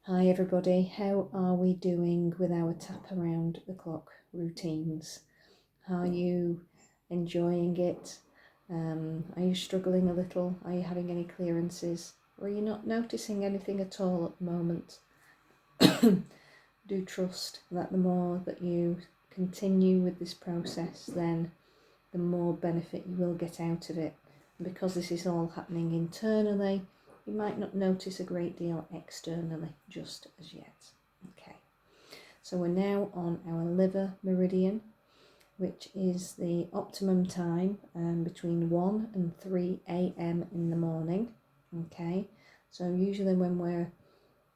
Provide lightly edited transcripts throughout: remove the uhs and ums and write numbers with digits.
Hi everybody, how are we doing with our tap around the clock routines? Are you enjoying it? Are you struggling a little? Are you having any clearances? Or are you not noticing anything at all at the moment? Do trust that the more that you continue with this process, then the more benefit you will get out of it. And because this is all happening internally, you might not notice a great deal externally just as yet. Okay, so we're now on our liver meridian, which is the optimum time between 1 and 3 a.m. in the morning. Okay, so usually when we're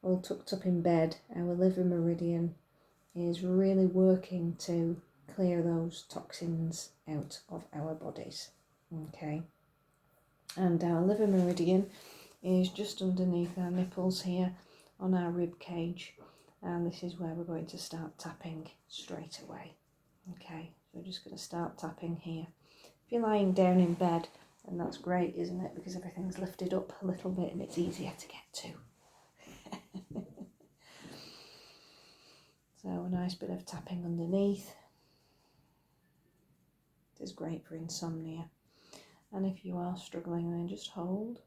all tucked up in bed, our liver meridian is really working to clear those toxins out of our bodies. Okay, and our liver meridian is just underneath our nipples here on our rib cage, and this is where we're going to start tapping straight away. Okay, so we're just going to start tapping here. If you're lying down in bed, then that's great, isn't it, because everything's lifted up a little bit and it's easier to get to. So a nice bit of tapping underneath. It is great for insomnia, and if you are struggling, then just hold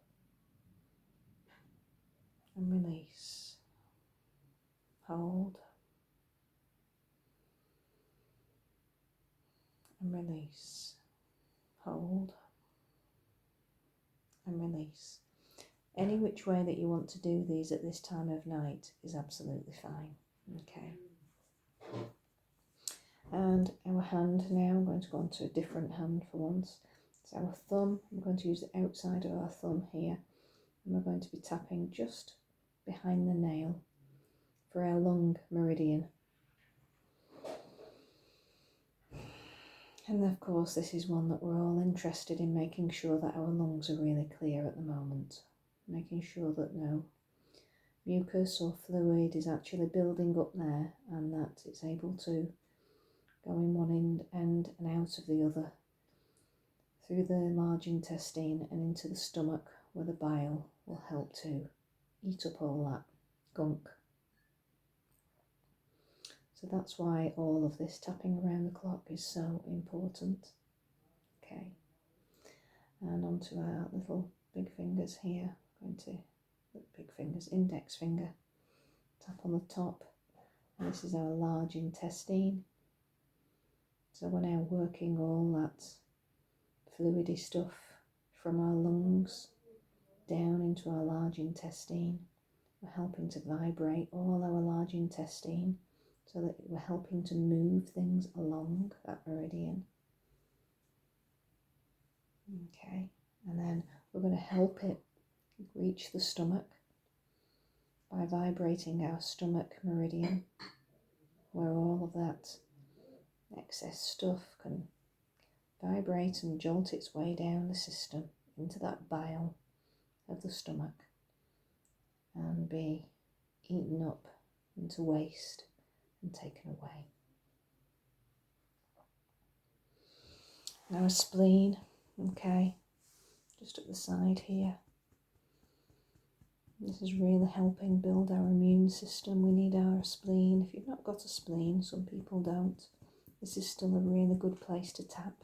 and release, hold and release, hold and release. Any which way that you want to do these at this time of night is absolutely fine. Okay. And our hand now, I'm going to go on to a different hand for once. It's our thumb. I'm going to use the outside of our thumb here, and we're going to be tapping just behind the nail for our lung meridian. And of course, this is one that we're all interested in, making sure that our lungs are really clear at the moment, making sure that no mucus or fluid is actually building up there, and that it's able to go in one end and out of the other, through the large intestine and into the stomach, where the bile will help to eat up all that gunk. So that's why all of this tapping around the clock is so important. Okay, and onto our little big fingers here. I'm going to, big fingers, index finger, tap on the top. And this is our large intestine. So we're now working all that fluidy stuff from our lungs down into our large intestine. We're helping to vibrate all our large intestine so that we're helping to move things along that meridian. Okay, and then we're going to help it reach the stomach by vibrating our stomach meridian, where all of that excess stuff can vibrate and jolt its way down the system into that bile of the stomach and be eaten up into waste and taken away. Now a spleen, okay, just at the side here. This is really helping build our immune system. We need our spleen. If you've not got a spleen, some people don't, this is still a really good place to tap,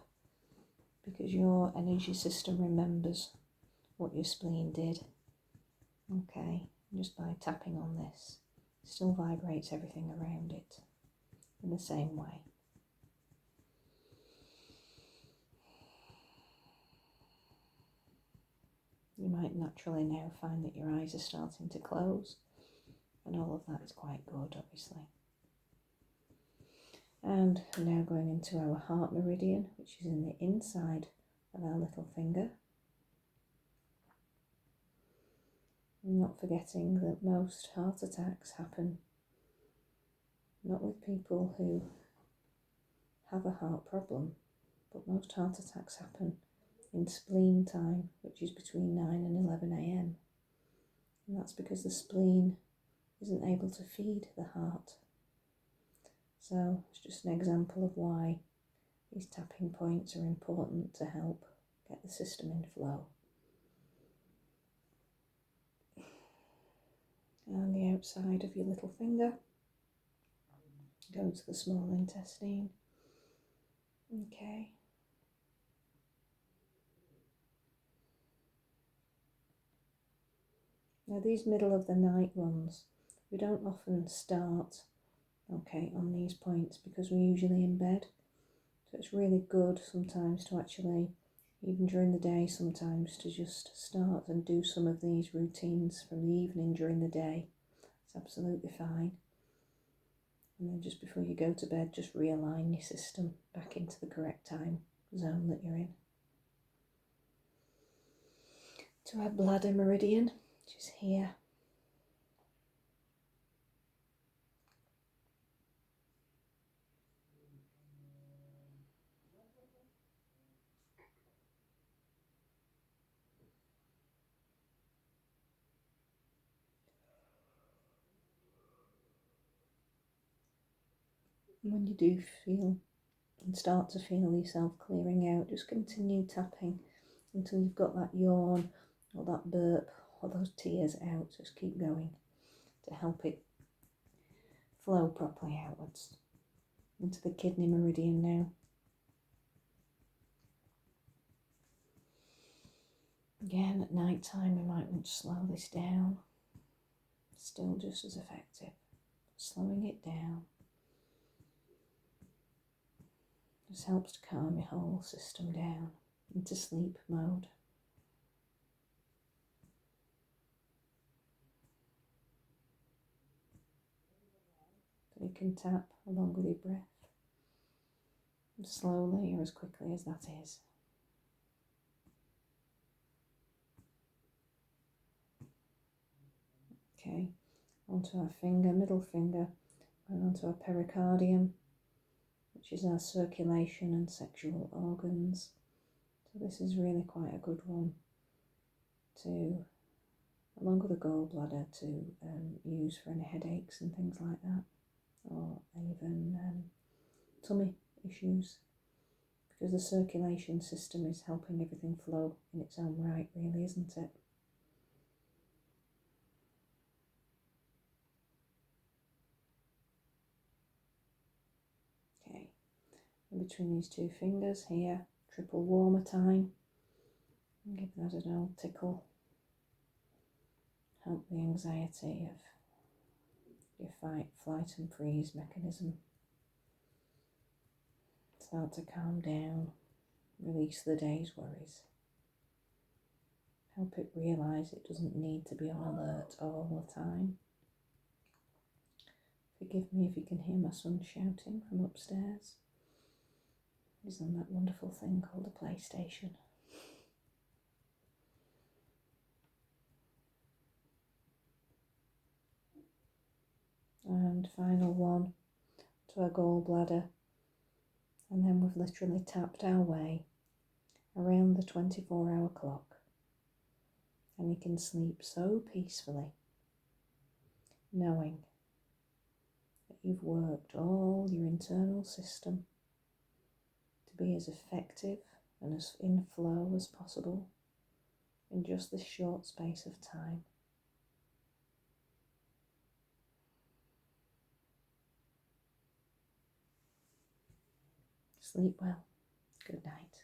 because your energy system remembers what your spleen did. Okay, just by tapping on this, it still vibrates everything around it in the same way. You might naturally now find that your eyes are starting to close, and all of that is quite good, obviously. And we're now going into our heart meridian, which is in the inside of our little finger. Not forgetting that most heart attacks happen not with people who have a heart problem, but most heart attacks happen in spleen time, which is between 9 and 11 a.m. And that's because the spleen isn't able to feed the heart. So it's just an example of why these tapping points are important to help get the system in flow. And the outside of your little finger. Go to the small intestine. Okay. Now these middle of the night ones, we don't often start, okay, on these points because we're usually in bed. So it's really good sometimes to actually, even during the day sometimes, to just start and do some of these routines from the evening during the day. It's absolutely fine. And then just before you go to bed, just realign your system back into the correct time zone that you're in. To our bladder meridian, which is here. When you do feel and start to feel yourself clearing out, just continue tapping until you've got that yawn or that burp or those tears out. Just keep going to help it flow properly outwards into the kidney meridian now. Again, at night time we might want to slow this down. Still just as effective. Slowing it down just helps to calm your whole system down into sleep mode. So you can tap along with your breath, as slowly or as quickly as that is. Okay, onto our finger, middle finger, and onto our pericardium, which is our circulation and sexual organs. So this is really quite a good one to, along with the gallbladder, to use for any headaches and things like that, or even tummy issues, because the circulation system is helping everything flow in its own right, really, isn't it? Okay, in between these two fingers here, triple warmer time. Give that an old tickle. Help the anxiety of your fight, flight and freeze mechanism start to calm down, release the day's worries. Help it realise it doesn't need to be on alert all the time. Forgive me if you can hear my son shouting from upstairs. He's on that wonderful thing called a PlayStation. And final one to our gallbladder, and then we've literally tapped our way around the 24-hour clock, and you can sleep so peacefully knowing that you've worked all your internal system to be as effective and as in flow as possible in just this short space of time. Sleep well. Good night.